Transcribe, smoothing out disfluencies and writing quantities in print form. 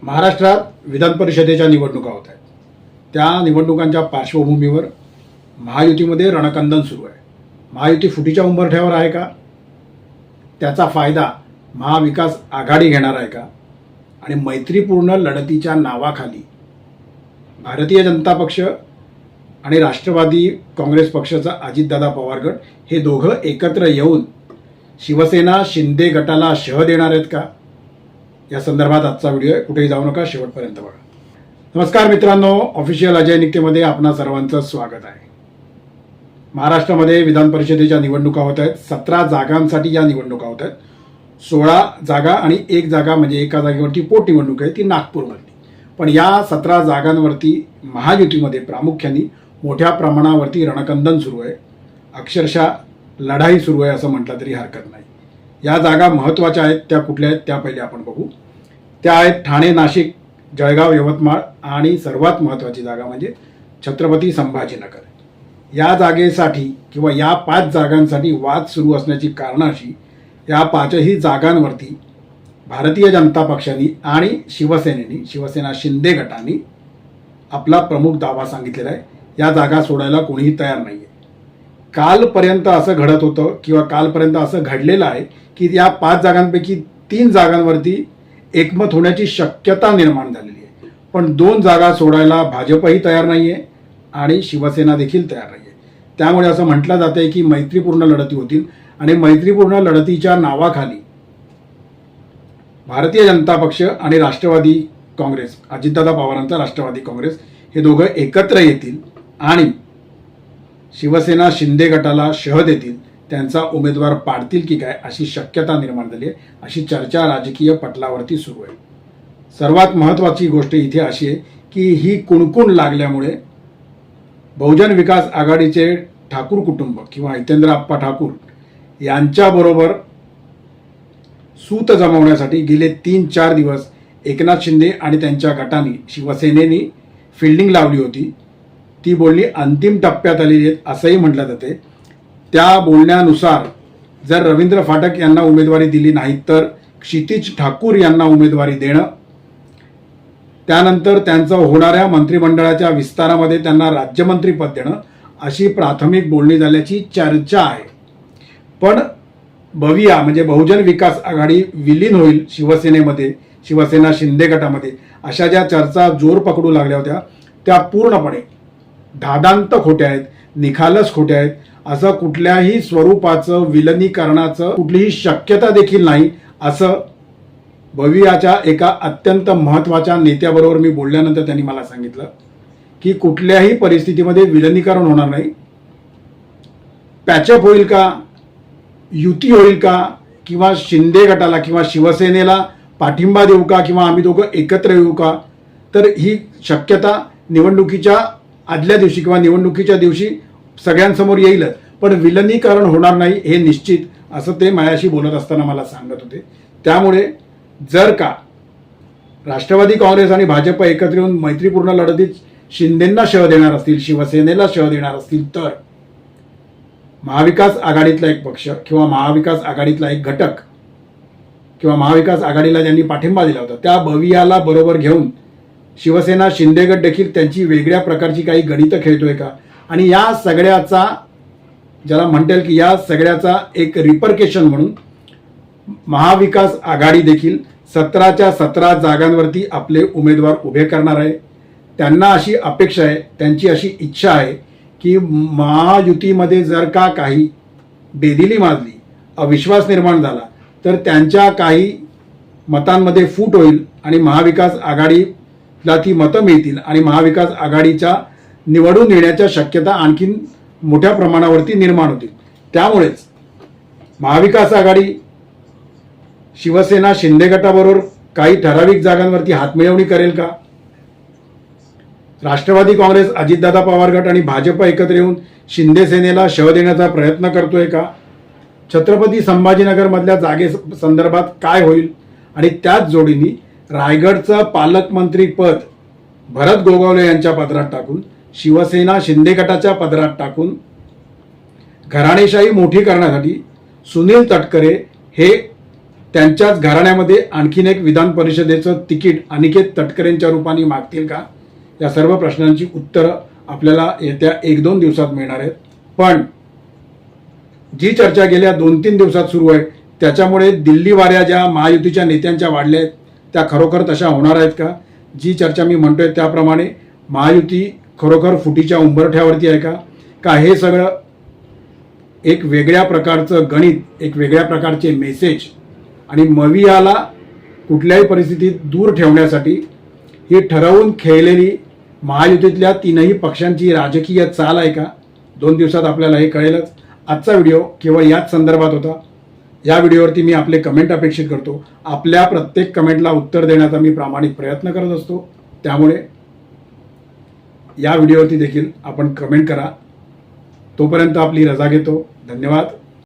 महाराष्ट्रात विधान परिषदेच्या निवडणुका होत आहेत. त्या निवडणुकांच्या पार्श्वभूमीवर महायुतीमध्ये रणकंदन सुरू आहे. महायुती फुटीच्या उंबरठ्यावर आहे का? त्याचा फायदा महाविकास आघाडी घेणार आहे का? आणि मैत्रीपूर्ण लढतीच्या नावाखाली भारतीय जनता पक्ष आणि राष्ट्रवादी काँग्रेस पक्षाचा अजितदादा पवार गट हे दोघं एकत्र येऊन शिवसेना शिंदे गटाला शह देणार आहेत का? या संदर्भात आजचा व्हिडिओ आहे. कुठेही जाऊ नका, शेवटपर्यंत बघा. नमस्कार मित्रांनो, ऑफिशियल अजय निकतेमध्ये आपणा सर्वांचं स्वागत आहे. महाराष्ट्रामध्ये विधान परिषदेच्या निवडणुका होत आहेत. 17 जागांसाठी या निवडणुका होत आहेत. 16 जागा आणि 1 जागा म्हणजे एका जागेवरती पोटनिवडणूक आहे, ती नागपूरमधली. पण या 17 जागांवरती महायुतीमध्ये प्रामुख्याने मोठ्या प्रमाणावरती रणकंदन सुरू आहे. अक्षरशः लढाई सुरू आहे असं म्हटलं तरी हरकत नाही. या जागा महत्त्वाच्या आहेत. त्या कुठल्या आहेत त्या पहिले आपण बघू. त्या आहेत ठाणे, नाशिक, जळगाव, यवतमाळ आणि सर्वात महत्त्वाची जागा म्हणजे छत्रपती संभाजीनगर. या जागेसाठी किंवा या 5 जागांसाठी वाद सुरू असण्याची कारणं अशी, या 5ही जागांवरती भारतीय जनता पक्षाने आणि शिवसेना शिंदे गटाने आपला प्रमुख दावा सांगितलेला आहे. या जागा सोडायला कोणीही तयार नाही आहे. कालपर्यंत असं घडत होतं किंवा कालपर्यंत असं घडलेलं आहे की या 5 जागांपैकी 3 जागांवरती एकमत होण्याची शक्यता निर्माण झालेली आहे. पण 2 जागा सोडायला भाजपही तयार नाही आहे आणि शिवसेना देखील तयार नाही आहे. त्यामुळे असं म्हटलं जातं आहे की मैत्रीपूर्ण लढती होतील आणि मैत्रीपूर्ण लढतीच्या नावाखाली भारतीय जनता पक्ष आणि राष्ट्रवादी काँग्रेस, अजितदादा पवारांचा राष्ट्रवादी काँग्रेस हे दोघं एकत्र येतील आणि शिवसेना शिंदे गटाला शह देतील. त्यांचा उमेदवार पाडतील की काय अशी शक्यता निर्माण झाली आहे. अशी चर्चा राजकीय पटलावरती सुरू आहे. सर्वात महत्त्वाची गोष्ट इथे अशी आहे की ही कुणकुण लागल्यामुळे बहुजन विकास आघाडीचे ठाकूर कुटुंब किंवा हितेंद्र आप्पा ठाकूर यांच्याबरोबर सूत जमवण्यासाठी गेले 3-4 दिवस एकनाथ शिंदे आणि त्यांच्या गटाने शिवसेनेने फिल्डिंग लावली होती. ती बोलणी अंतिम टप्प्यात आलेली आहेत असंही म्हटलं जाते. त्या बोलण्यानुसार जर रवींद्र फाटक यांना उमेदवारी दिली नाही तर क्षितिज ठाकूर यांना उमेदवारी देणं, त्यानंतर त्यांचं होणाऱ्या मंत्रिमंडळाच्या विस्तारामध्ये त्यांना राज्यमंत्रीपद देणं अशी प्राथमिक बोलणी झाल्याची चर्चा आहे. पण भविया म्हणजे बहुजन विकास आघाडी विलीन होईल शिवसेनेमध्ये, शिवसेना शिंदे गटामध्ये, अशा ज्या चर्चा जोर पकडू लागल्या होत्या त्या पूर्णपणे धादांत खोट्या आहेत, निखालस खोट्या आहेत. असं कुठल्याही स्वरूपाचं विलनीकरणाचं कुठलीही शक्यता देखील नाही असं भवियाच्या एका अत्यंत महत्त्वाच्या नेत्याबरोबर मी बोलल्यानंतर त्यांनी मला सांगितलं की कुठल्याही परिस्थितीमध्ये विलनीकरण होणार नाही. पॅचअप होईल का, युती होईल का, किंवा शिंदे गटाला किंवा शिवसेनेला पाठिंबा देऊ का, किंवा आम्ही दोघं एकत्र येऊ का, तर ही शक्यता निवडणुकीच्या आदल्या दिवशी किंवा निवडणुकीच्या दिवशी सगळ्यांसमोर येईलच. पण विलनीकरण होणार नाही हे निश्चित असं ते माझ्याशी बोलत असताना मला सांगत होते. त्यामुळे जर का राष्ट्रवादी काँग्रेस आणि भाजप एकत्र येऊन मैत्रीपूर्ण लढतीत शिंदेंना शह देणार असतील, शिवसेनेला शह देणार असतील, तर महाविकास आघाडीतला एक पक्ष किंवा महाविकास आघाडीतला एक घटक किंवा महाविकास आघाडीला ज्यांनी पाठिंबा दिला होता त्या भवियाला बरोबर घेऊन शिवसेना शिंदे गट देखील त्यांची वेगळ्या प्रकारची काही गणितं खेळतोय का, आणि या सगळ्याचा ज्याला म्हणता येईल की या सगळ्याचा एक रिपरकेशन म्हणून महाविकास आघाडी देखील 17च्या 17 जागांवरती आपले उमेदवार उभे करणार आहे. त्यांना अशी अपेक्षा आहे, त्यांची अशी इच्छा आहे की महायुतीमध्ये जर का काही बेदिली माजली, अविश्वास निर्माण झाला तर त्यांच्या काही मतांमध्ये फूट होईल आणि महाविकास आघाडीला ती मतं मिळतील आणि महाविकास आघाडीच्या निवडून येण्याच्या शक्यता आणखीन मोठ्या प्रमाणावरती निर्माण होतील. त्यामुळेच महाविकास आघाडी शिवसेना शिंदे गटाबरोबर काही ठराविक जागांवरती हातमिळवणी करेल का? राष्ट्रवादी काँग्रेस, अजितदादा पवार गट आणि भाजप एकत्र येऊन शिंदे सेनेला शह देण्याचा प्रयत्न करतोय का? छत्रपती संभाजीनगरमधल्या जागे संदर्भात काय होईल? आणि त्याच जोडीने रायगडचं पालकमंत्रीपद भरत गोगावले यांच्या पदरात टाकून, शिवसेना शिंदे गटाच्या पदरात टाकून घराणेशाही मोठी करण्यासाठी सुनील तटकरे हे त्यांच्याच घराण्यामध्ये आणखीन एक विधान परिषदेचं तिकीट अनिकेत तटकरेंच्या रूपाने मागतील का? या सर्व प्रश्नांची उत्तरं आपल्याला येत्या 1-2 दिवसात मिळणार आहेत. पण जी चर्चा गेल्या 2-3 दिवसात सुरू आहे त्याच्यामुळे दिल्ली वाऱ्या ज्या महायुतीच्या नेत्यांच्या वाढल्या आहेत त्या खरोखर तशा होणार आहेत का? जी चर्चा मी म्हणतोय त्याप्रमाणे महायुती खरोखर फुटीच्या उंबरठ्यावरती आहे का? का हे सगळं एक वेगळ्या प्रकारचं गणित, एक वेगळ्या प्रकारचे मेसेज आणि मवियाला कुठल्याही परिस्थितीत दूर ठेवण्यासाठी ही ठरवून खेळलेली महायुतीतल्या 3ही पक्षांची राजकीय चाल आहे का? 2 दिवसात आपल्याला हे कळेलच. आजचा व्हिडिओ केवळ याच संदर्भात होता. या व्हिडिओवरती मी आपले कमेंट अपेक्षित करतो. आपल्या प्रत्येक कमेंटला उत्तर देण्याचा मी प्रामाणिक प्रयत्न करत असतो. त्यामुळे या व्हिडिओवरती देखील आपण कमेंट करा. तोपर्यंत आपली रजा घेतो. धन्यवाद.